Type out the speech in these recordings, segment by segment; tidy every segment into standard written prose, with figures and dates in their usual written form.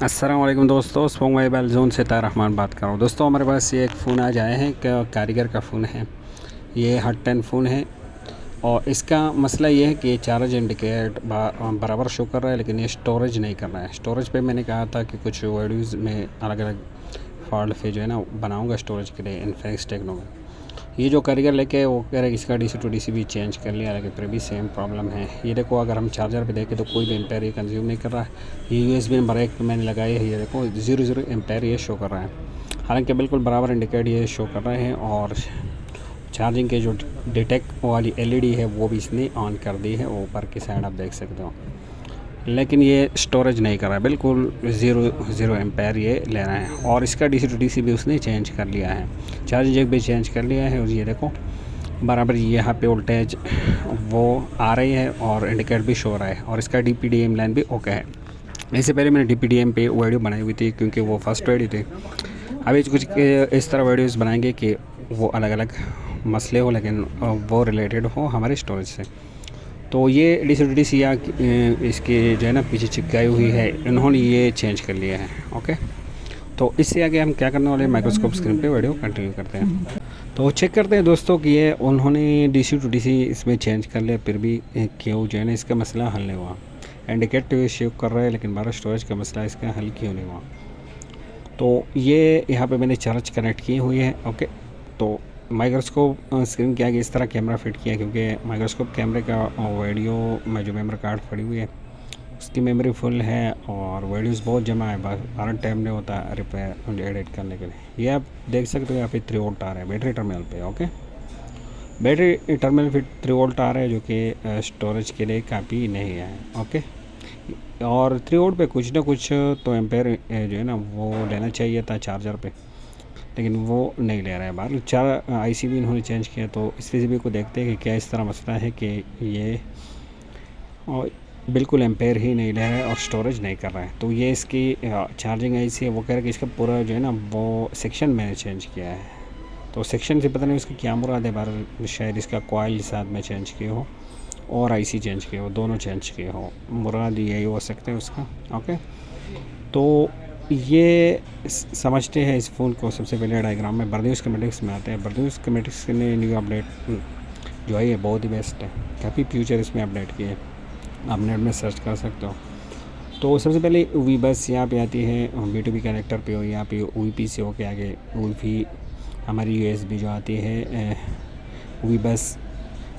अस्सलाम वालेकुम दोस्तों, स्पोंग मोबाइल जोन से तारहमान बात कर रहा हूँ। दोस्तों हमारे पास ये एक फ़ोन आज आया है कि कारीगर का फ़ोन है। ये हॉट 10 फ़ोन है और इसका मसला ये है कि चार्ज इंडिकेट बराबर शो कर रहा है, लेकिन ये स्टोरेज नहीं कर रहा है। स्टोरेज पे मैंने कहा था कि कुछ वीडियोज़ में अलग अलग फॉल्ट पे जो है ना बनाऊँगा स्टोरेज के लिए इन्फिनिक्स टेक्नो में। ये जो कारीगर लेके वो कह रहे हैं इसका DC to DC भी चेंज कर लिया, लेकिन फिर भी सेम प्रॉब्लम है। ये देखो, अगर हम चार्जर पे देखें तो कोई भी एम्पेयर ये कंज्यूम नहीं कर रहा है। ये USB नंबर 1 पे मैंने लगाई है, ये देखो 0 एम्पेयर ये शो कर रहा है। हालांकि बिल्कुल बराबर इंडिकेट ये शो कर रहे हैं और चार्जिंग के जो डिटेक्ट वाली LED है वो भी इसने ऑन कर दी है, ऊपर की साइड आप देख सकते हो। लेकिन ये स्टोरेज नहीं कर रहा है, बिल्कुल ज़ीरो एम्पेयर ये ले रहा है। और इसका DC to DC भी उसने चेंज कर लिया है, चार्जिंग जैक भी चेंज कर लिया है। और ये देखो बराबर यहाँ पे वोल्टेज वो आ रही है और इंडिकेटर भी शो रहा है, और इसका DPDM लाइन भी ओके है। इससे पहले मैंने DPDM पे वीडियो बनाई हुई थी, क्योंकि वो फर्स्ट वीडियो थी। अभी कुछ इस तरह वीडियोज़ बनाएंगे कि वो अलग अलग मसले हो, लेकिन वो रिलेटेड हो हमारे स्टोरेज से। तो ये DC to DC या इसके जो है ना पीछे चिपकाई हुई है, इन्होंने ये चेंज कर लिया है। ओके, तो इससे आगे हम क्या करने वाले हैं, माइक्रोस्कोप स्क्रीन पे वीडियो कंटिन्यू करते हैं। तो चेक करते हैं दोस्तों कि ये उन्होंने DC to DC इसमें चेंज कर लिया, फिर भी क्यों जो है ना इसका मसला हल नहीं हुआ। इंडिकेटर शेव कर रहा है, लेकिन बारह स्टोरेज का मसला इसका हल क्यों नहीं हुआ। तो ये यहाँ पे मैंने चार्ज कनेक्ट की हुई है। ओके, तो माइक्रोस्कोप स्क्रीन के आगे इस तरह कैमरा फिट किया, क्योंकि माइक्रोस्कोप कैमरे का वीडियो में जो मेमोरी कार्ड पड़ी हुई है उसकी मेमोरी फुल है और वीडियोस बहुत जमा है, बस कारण टाइम नहीं होता रिपेयर एडिट करने के लिए। ये आप देख सकते हो यहाँ पे 3 वोल्ट आ रहा है बैटरी टर्मिनल पे। ओके, बैटरी टर्मिनल पे 3 वोल्ट आ रहा है, जो कि स्टोरेज के लिए काफ़ी नहीं है। ओके, और 3 वोल्ट पे कुछ ना कुछ तो एम्पेयर जो है ना वो लेना चाहिए था चार्जर पे, लेकिन वो नहीं ले रहा है। बाहर चार IC भी इन्होंने चेंज किया। तो इस PCB को देखते हैं कि क्या इस तरह मसला है कि ये और बिल्कुल एम्पेयर ही नहीं ले रहा है और स्टोरेज नहीं कर रहा है। तो ये इसकी चार्जिंग IC है, वो कह रहा है कि इसका पूरा जो है ना वो सेक्शन मैंने चेंज किया है। तो सेक्शन से पता नहीं उसकी क्या मुराद है, बाहर शायद इसका कॉइल साथ में चेंज किए हो और IC चेंज किए हो, दोनों चेंज किए हो, मुराद यही हो सकता है उसका। ओके, तो ये समझते हैं इस फ़ोन को। सबसे पहले डायग्राम में बर्ड्यूस कमेटिक्स में आते हैं। बर्ड्यूस कमेटिक्स ने न्यू अपडेट जो है ये बहुत ही बेस्ट है, काफ़ी फ्यूचर इसमें अपडेट किए हैं, आप नेट में सर्च कर सकते हो। तो सबसे पहले वी बस यहाँ पे आती है, B2B कनेक्टर पे हो, यहाँ पे UEP से होके आगे UEP हमारी USB जो आती है वी बस,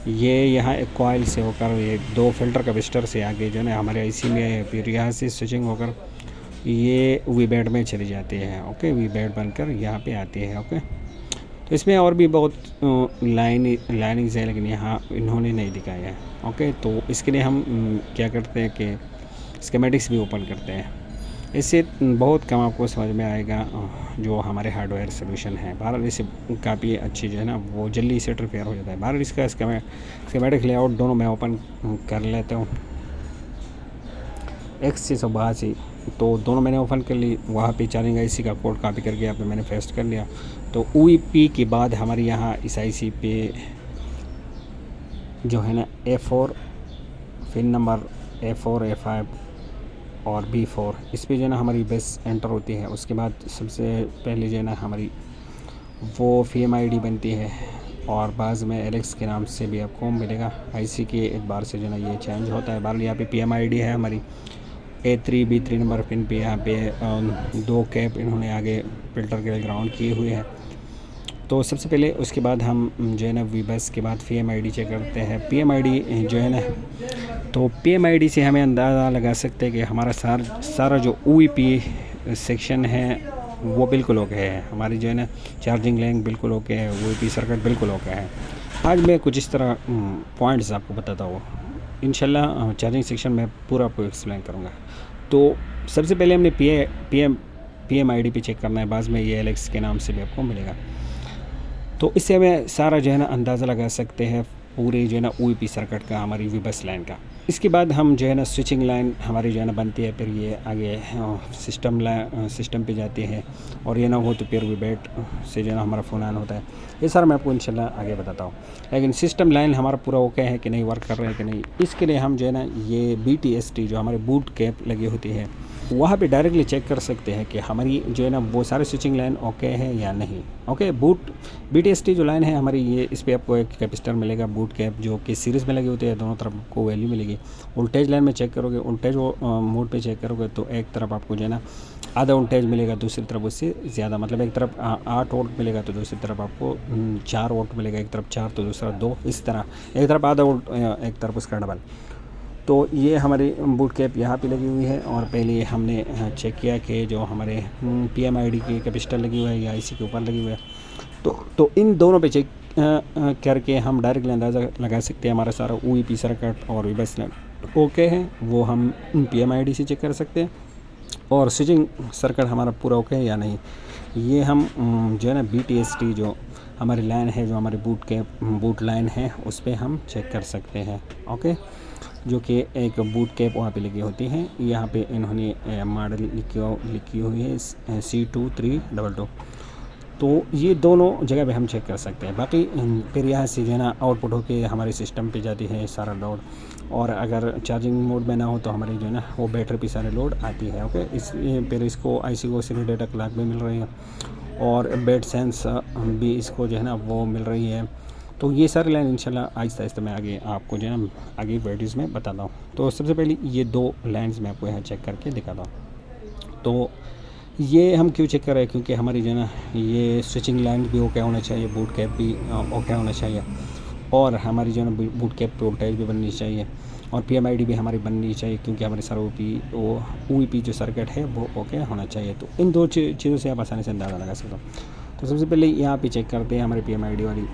ये यहाँ एक कॉइल से होकर ये 2 फिल्टर कैपेसिटर से आगे जो है ना हमारे IC में है, फिर यहाँ से स्विचिंग होकर ये वी बैंड में चली जाती है। ओके, वी बैंड बनकर यहाँ पे आती है। ओके, तो इसमें और भी बहुत लाइनिंग्स है, लेकिन यहाँ इन्होंने नहीं दिखाया है। ओके, तो इसके लिए हम क्या करते हैं कि स्कीमेटिक्स भी ओपन करते हैं। इससे बहुत कम आपको समझ में आएगा जो हमारे हार्डवेयर सोल्यूशन है। बहरहाल इससे काफ़ी अच्छी जो है ना वो जल्दी से इंटरफेयर हो जाता है। बहरहाल इसका स्कीमेटिक लेआउट दोनों मैं ओपन कर लेता हूँ X से 182। तो दोनों मैंने ओपन कर ली, वहाँ पे चार्जिंग IC का कोड कॉपी करके यहाँ पे मैंने पेस्ट कर लिया। तो UEP के बाद हमारे यहाँ इस IC पे जो है ना A4 pin number A4 A5 और B4 इस पे जो है ना हमारी बेस एंटर होती है। उसके बाद सबसे पहले जो है ना हमारी वो PMID बनती है, और बाद में LX के नाम से भी आपको मिलेगा। IC के एतबार से जो है ना ये चेंज होता है। बार यहाँ पे PMID है हमारी A3 B3 नंबर पिन पे, यहाँ पे 2 कैप इन्होंने आगे फिल्टर के लिए ग्राउंड किए हुए हैं। तो सबसे पहले उसके बाद हम जो है ना वी बस के बाद PMID चेक करते हैं। PMID जो है ना, तो PMID से हमें अंदाज़ा लगा सकते हैं कि हमारा सारा जो UEP सेक्शन है वो बिल्कुल ओके है। हमारी जो है ना चार्जिंग लैंक बिल्कुल ओके है, UEP सर्किट बिल्कुल ओके है। आज मैं कुछ इस तरह पॉइंट्स आपको बताता हूँ, इंशाल्लाह चार्जिंग सेक्शन में पूरा आपको एक्सप्लेन करूँगा। तो सबसे पहले हमने PMID पे चेक करना है, बाद में ये LX के नाम से भी आपको मिलेगा। तो इससे हमें सारा जो है ना अंदाज़ा लगा सकते हैं पूरे जो है ना UEP सर्किट का, हमारी वी बस लाइन का। इसके बाद हम जो है ना स्विचिंग लाइन हमारी जो है ना बनती है, फिर ये आगे सिस्टम पे जाती है, और ये ना हो तो फिर वी बैट से जो है ना हमारा फ़ोन ऑन होता है। ये सारा मैं आपको इंशाल्लाह आगे बताता हूँ। लेकिन सिस्टम लाइन हमारा पूरा ओके है कि नहीं, वर्क कर रहा है कि नहीं, इसके लिए हम जो है ना ये BTST जो हमारे बूट कैप लगी होती है वहाँ पे डायरेक्टली चेक कर सकते हैं कि हमारी जो है ना वो सारे स्विचिंग लाइन ओके है या नहीं। ओके, बूट BTST जो लाइन है हमारी, ये इस पर आपको एक कैपेसिटर मिलेगा बूट कैप, जो कि सीरीज़ में लगे होते हैं, दोनों तरफ आपको वैल्यू मिलेगी। वोल्टेज लाइन में चेक करोगे, वोल्टेज मोड पे चेक करोगे तो एक तरफ आपको जो है ना आधा वोल्टेज मिलेगा, दूसरी तरफ उससे ज़्यादा, मतलब एक तरफ 8 वोल्ट मिलेगा तो दूसरी तरफ आपको 4 वोल्ट मिलेगा, एक तरफ 4 तो दूसरा 2, इस तरह एक तरफ आधा वोल्ट एक तरफ उसका डबल। तो ये हमारी बूट कैप यहाँ पे लगी हुई है, और पहले हमने चेक किया कि जो हमारे PMID की कैपेसिटर लगी हुई है या IC के ऊपर लगी हुई है, तो इन दोनों पे चेक करके हम डायरेक्टली अंदाज़ा लगा सकते हैं हमारा सारा OEP सर्किट और बस ओके है, वो हम PMID से चेक कर सकते हैं। और स्विचिंग सर्किट हमारा पूरा ओके है या नहीं, ये हम जो है ना BTST जो हमारी लाइन है, जो हमारी बूट लाइन है, उस पर हम चेक कर सकते हैं। ओके, जो कि एक बूट कैप वहाँ पे लगी होती हैं। यहाँ पे इन्होंने मॉडल लिखी हुई है C2322। तो ये दोनों जगह पे हम चेक कर सकते हैं। बाकी फिर यहाँ से जो है ना आउटपुट होके हमारे सिस्टम पे जाती है सारा लोड, और अगर चार्जिंग मोड में ना हो तो हमारी जो है ना वो बैटरी पे सारे लोड आती है। ओके, इस फिर इसको IC को सीरी डेटा क्लॉक भी मिल रही है, और बेड सेंस भी इसको जो है ना वो मिल रही है। तो ये सारी लाइन इंशाल्लाह आहिस्ता आहिस्ता मैं आगे आपको जो है ना आगे वीडियोज़ में बताता हूँ। तो सबसे पहले ये 2 लाइन्स मैं आपको यहाँ चेक करके दिखाता हूँ। तो ये हम क्यों चेक कर रहे हैं, क्योंकि हमारी जो है ना ये स्विचिंग लाइन भी ओके होना चाहिए, बूट कैप भी ओके होना चाहिए, और हमारी जो है ना बूट कैप पे वोल्टेज भी बननी चाहिए, और PMID भी हमारी बननी चाहिए, क्योंकि हमारे सारा OEP जो सर्किट है वो ओके होना चाहिए। तो इन 2 चीज़ों से आप आसानी से अंदाज़ा लगा सकते हो। तो सबसे पहले यहाँ पे चेक करते हैं हमारे PMID वाली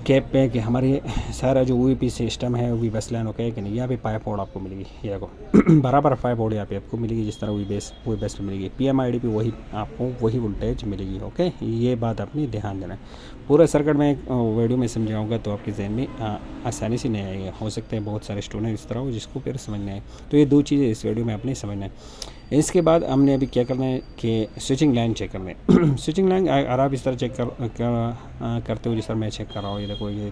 कैप पे कि हमारे सारा जो OEP सिस्टम है वो भी बस लाइन ओके है कि नहीं। यहाँ पे 5 वोल्ट आपको मिलेगी, ये देखो बराबर 5 वोल्ट यहाँ पे आपको मिलेगी, जिस तरह वो बेस पे मिलेगी। PMID पे वही आपको वही वोल्टेज मिलेगी। ओके, ये बात आपने ध्यान देना है। पूरा सर्किट में एक वीडियो में समझाऊंगा तो आपके जहन में आसानी से नहीं आएगा। हो सकता है बहुत सारे स्टूडेंट इस तरह हो जिसको फिर समझना है। तो ये 2 चीज़ें इस वीडियो में आपने समझना है। इसके बाद हमने अभी क्या करना है कि स्विचिंग लाइन चेक करना है। स्विचिंग लाइन अगर आप इस तरह चेक करते हो जिस तरह मैं चेक कर रहा हूँ, ये देखो ये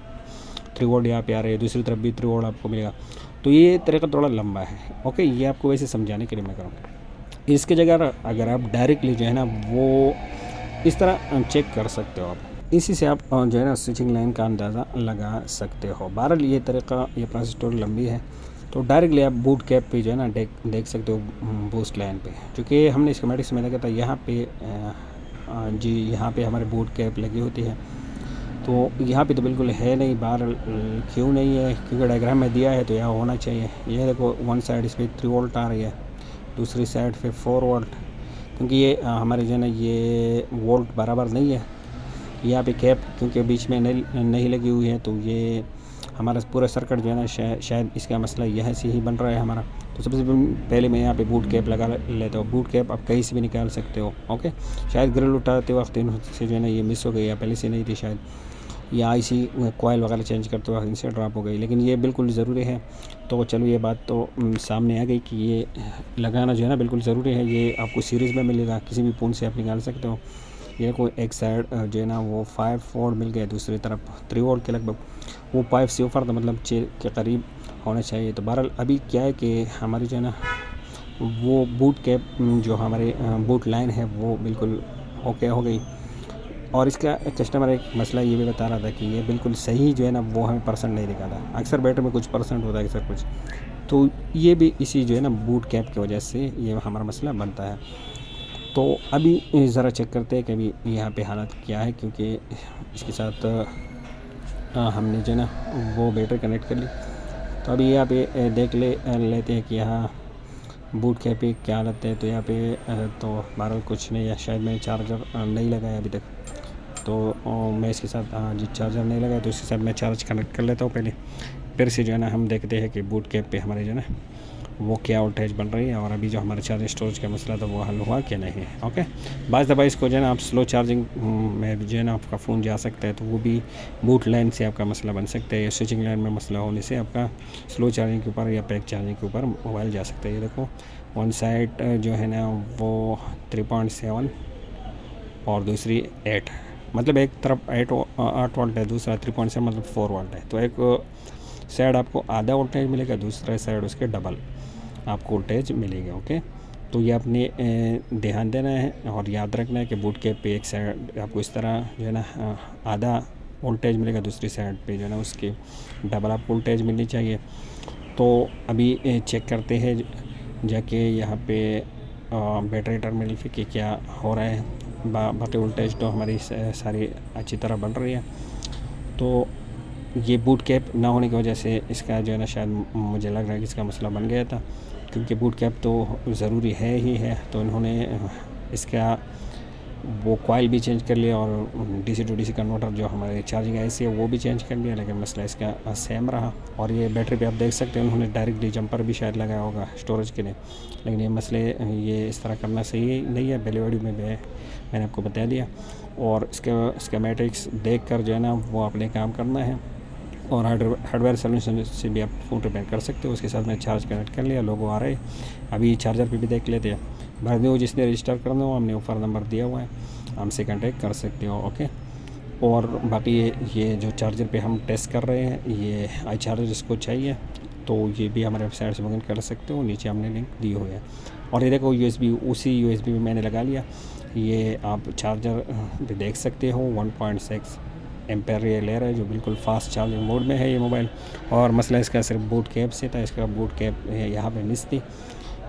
3 वोल्ट यहाँ पे आ रहे हैं, दूसरी तरफ भी 3 वोल्ट आपको मिलेगा। तो ये तरीका थोड़ा लंबा है। ओके, ये आपको वैसे समझाने के लिए मैं करूँ। इसके जगह अगर आप डायरेक्टली जो है ना वो इस तरह चेक कर सकते हो, आप इसी से आप जो है ना स्विचिंग लाइन का अंदाज़ा लगा सकते हो। बहरहाल ये तरीका, ये प्रोसेस थोड़ी लंबी है। तो डायरेक्टली आप बूट कैप पे जो है ना देख सकते हो बूस्ट लाइन पे, क्योंकि हमने स्कीमेटिक्स में देखा था यहाँ पे जी यहाँ पे हमारे बूट कैप लगी होती है। तो यहाँ पे तो बिल्कुल है नहीं, बाहर क्यों नहीं है, क्योंकि डायग्राम में दिया है तो यहाँ होना चाहिए। ये देखो वन साइड इस पर 3 वोल्ट आ रही है, दूसरी साइड पे 4 वोल्ट, क्योंकि ये हमारे जो है ना ये वोल्ट बराबर नहीं है। यहाँ पे कैप क्योंकि बीच में नहीं लगी हुई है, तो ये हमारा पूरा सर्किट जो है ना शायद इसका मसला यह से ही बन रहा है हमारा। तो सबसे पहले मैं यहाँ पे बूट कैप लगा लेता हूँ। बूट कैप आप कहीं से भी निकाल सकते हो। ओके, शायद ग्रिल उठाते वक्त इनसे जो है ना ये मिस हो गई, या पहले से नहीं थी शायद, या IC कॉयल वगैरह चेंज करते वक्त इनसे ड्रॉप हो गई, लेकिन ये बिल्कुल ज़रूरी है। तो चलो ये बात तो सामने आ गई कि ये लगाना जो है ना बिल्कुल ज़रूरी है। ये आपको सीरीज़ में मिलेगा, किसी भी फोन से आप निकाल सकते हो। ये कोई एक साइड जो है ना वो 5 वोल्ट मिल गया, दूसरी तरफ 3 वोल्ट के लगभग, वो 5 से ऊपर था, मतलब 6 के करीब होना चाहिए। तो बहरहाल अभी क्या है कि हमारी जो है ना वो बूट कैप जो हमारे बूट लाइन है वो बिल्कुल ओके हो गई। और इसका कस्टमर एक मसला ये भी बता रहा था कि ये बिल्कुल सही जो है ना वो हमें परसेंट नहीं दिखाता। अक्सर बैटरी में कुछ परसेंट होता है, अक्सर कुछ, तो ये भी इसी जो है ना बूट कैप की वजह से ये हमारा मसला बनता है। तो अभी ज़रा चेक करते हैं कि अभी यहाँ पे हालत क्या है, क्योंकि इसके साथ हमने जो है ना वो बैटरी कनेक्ट कर ली। तो अभी यहाँ पे देख लेते हैं कि यहाँ बूट कैप पे क्या हालत है। तो यहाँ पे तो बहरहाल कुछ नहीं है, शायद मैंने चार्जर नहीं लगाया अभी तक। तो मैं इसके साथ जी चार्जर नहीं लगाया, तो इसके साथ मैं चार्ज कनेक्ट कर लेता हूँ पहले, फिर से जो है ना हम देखते हैं कि बूट कैप पे हमारे जो है ना वो क्या वोल्टेज बन रही है, और अभी जो हमारे चार्जिंग स्टोरेज का मसला था वो हल हुआ कि नहीं। ओके, बाज़ दफ़ा इसको जो है ना आप स्लो चार्जिंग में जो है ना आपका फ़ोन जा सकता है, तो वो भी बूट लाइन से आपका मसला बन सकता है, या स्विचिंग लाइन में मसला होने से आपका स्लो चार्जिंग के ऊपर या पैक चार्जिंग के ऊपर मोबाइल जा सकता है। ये देखो वन साइड जो है ना वो 3.7 और दूसरी 8, मतलब एक तरफ 8 वोल्ट है, दूसरा 3.7 मतलब 4 वोल्ट है। तो एक साइड आपको आधा वोल्टेज मिलेगा, दूसरा साइड उसके डबल। आपको वोल्टेज मिलेगी। ओके, तो ये अपने ध्यान देना है और याद रखना है कि बूट कैप पे एक साइड आपको इस तरह जो है ना आधा वोल्टेज मिलेगा, दूसरी साइड पे जो है ना उसकी डबल आपको वोल्टेज मिलनी चाहिए। तो अभी चेक करते हैं जाके यहाँ पे बैटरी टर्मिनल पे कि क्या हो रहा है। बाकी वोल्टेज तो हमारी सारी अच्छी तरह बन रही है। तो ये बूट कैप ना होने की वजह से इसका जो है ना शायद मुझे लग रहा है कि इसका मसला बन गया था, क्योंकि बूट कैप तो ज़रूरी है ही है। तो इन्होंने इसका वो कॉइल भी चेंज कर लिया और डीसी टू डीसी कन्वर्टर जो हमारे चार्जिंग आईसी है वो भी चेंज कर लिया, लेकिन मसला इसका सेम रहा। और ये बैटरी पे आप देख सकते हैं उन्होंने डायरेक्टली जंपर भी शायद लगाया होगा स्टोरेज के लिए, लेकिन ये मसले ये इस तरह करना सही नहीं है। पहले वीडियो में मैंने आपको बता दिया। और स्कीमेटिक्स देख कर जो है ना वो अपने काम करना है। और हार्डवेयर सोल्यूशन से भी आप फ़ोन रिपेयर कर सकते हो। उसके साथ मैं चार्ज कनेक्ट कर लिया, लोगो आ रहे। अभी चार्जर पे भी देख लेते हैं। भर दो, जिसने रजिस्टर करना हो हमने ऑफ़र नंबर दिया हुआ है, हमसे कांटेक्ट कर सकते हो। ओके, और बाकी ये जो चार्जर पे हम टेस्ट कर रहे हैं ये आई चार्जर जिसको चाहिए तो ये भी हमारे वेबसाइट से बुकिंग कर सकते हो, नीचे हमने लिंक दी हुई है। और ये देखो USB, उसी USB में मैंने लगा लिया। ये आप चार्जर भी देख सकते हो 1.6 एम्पेयर ये ले रहा है, जो बिल्कुल फास्ट चार्जिंग मोड में है ये मोबाइल। और मसला इसका सिर्फ बूट कैप से था, इसका बूट कैप यहाँ पे मिस थी,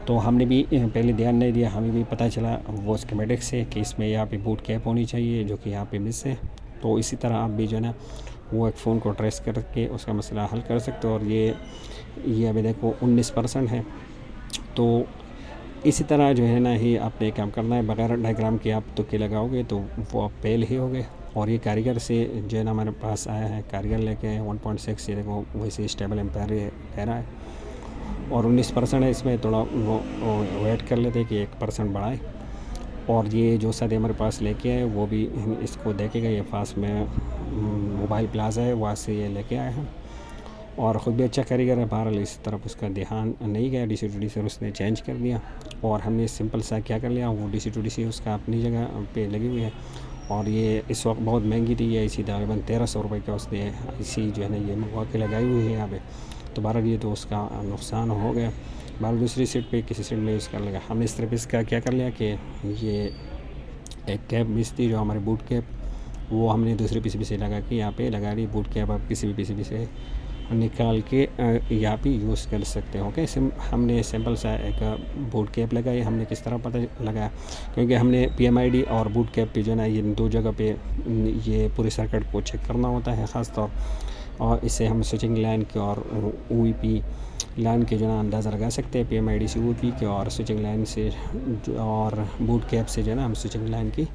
तो हमने भी पहले ध्यान नहीं दिया। हमें भी पता चला वो स्कीमेटिक से कि इसमें यहाँ पे बूट कैप होनी चाहिए, जो कि यहाँ पे मिस है। तो इसी तरह आप भी जो है ना वो एक फ़ोन को ट्रेस करके उसका मसला हल कर सकते हो। और ये अभी देखो 19% है। तो इसी तरह जो है ना ही आपने काम करना है। बगैर डायग्राम के आप तुक्के लगाओगे तो वो आप फेल ही होगे। और ये कारीगर से जो है ना हमारे पास आया है, कारीगर लेके 1.6 ये देखो वैसे स्टेबल एम्पेयर कह रहा है। और 19% है, इसमें थोड़ा वो वेट कर लेते कि 1% बढ़ाए। और ये जो साथ हमारे पास लेके आए वो भी इसको देखेगा। ये पास में मोबाइल प्लाजा है, वहाँ से ये लेके आए हैं। और ख़ुद भी अच्छा कारीगर है। बहरहाल इस तरफ उसका ध्यान नहीं गया, DC to DC उसने चेंज कर दिया। और हमने सिंपल सा क्या कर लिया, वो DC to DC उसका अपनी जगह पे लगी हुई है। और ये इस वक्त बहुत महंगी थी, ये इसी तकरीबन 1300 रुपये का उसने इसी जो है ना ये मंगवा के लगाई हुई है यहाँ पे। तो बहरहाल ये तो उसका नुकसान हो गया। बहरहाल दूसरी सीट पे किसी सीट में यूज़ कर लगा। हमने इस तरफ इसका क्या कर लिया कि ये एक कैप मिस थी जो हमारी बूट कैप, वो हमने दूसरे PCB से लगा के यहाँ पे लगा ली। बूट कैप आप किसी भी PCB से निकाल के यहाँ पे यूज़ कर सकते हो। ओके, हमने सिंपल सा एक बूट कैप लगाई। हमने किस तरह पता लगाया, क्योंकि हमने PMID और बूट कैप पे जो है ना ये दो जगह पे ये पूरे सर्किट को चेक करना होता है ख़ास तौर। और इससे हम स्विचिंग लाइन के और OEP लाइन के जो है ना अंदाज़ा लगा सकते हैं। PMID से OEP के और स्विचिंग लाइन से और बूट कैप से जो है ना हम स्विचिंग लाइन की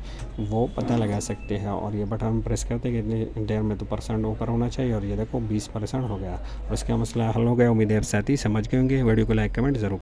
वो पता लगा सकते हैं। और ये बटन हम प्रेस करते हैं कि इतनी देर में तो % ऊपर होना चाहिए। और ये देखो 20% हो गया और इसका मसला हल हो गया। उम्मीद है आप साथ ही समझ गए होंगे। वीडियो को लाइक कमेंट ज़रूर।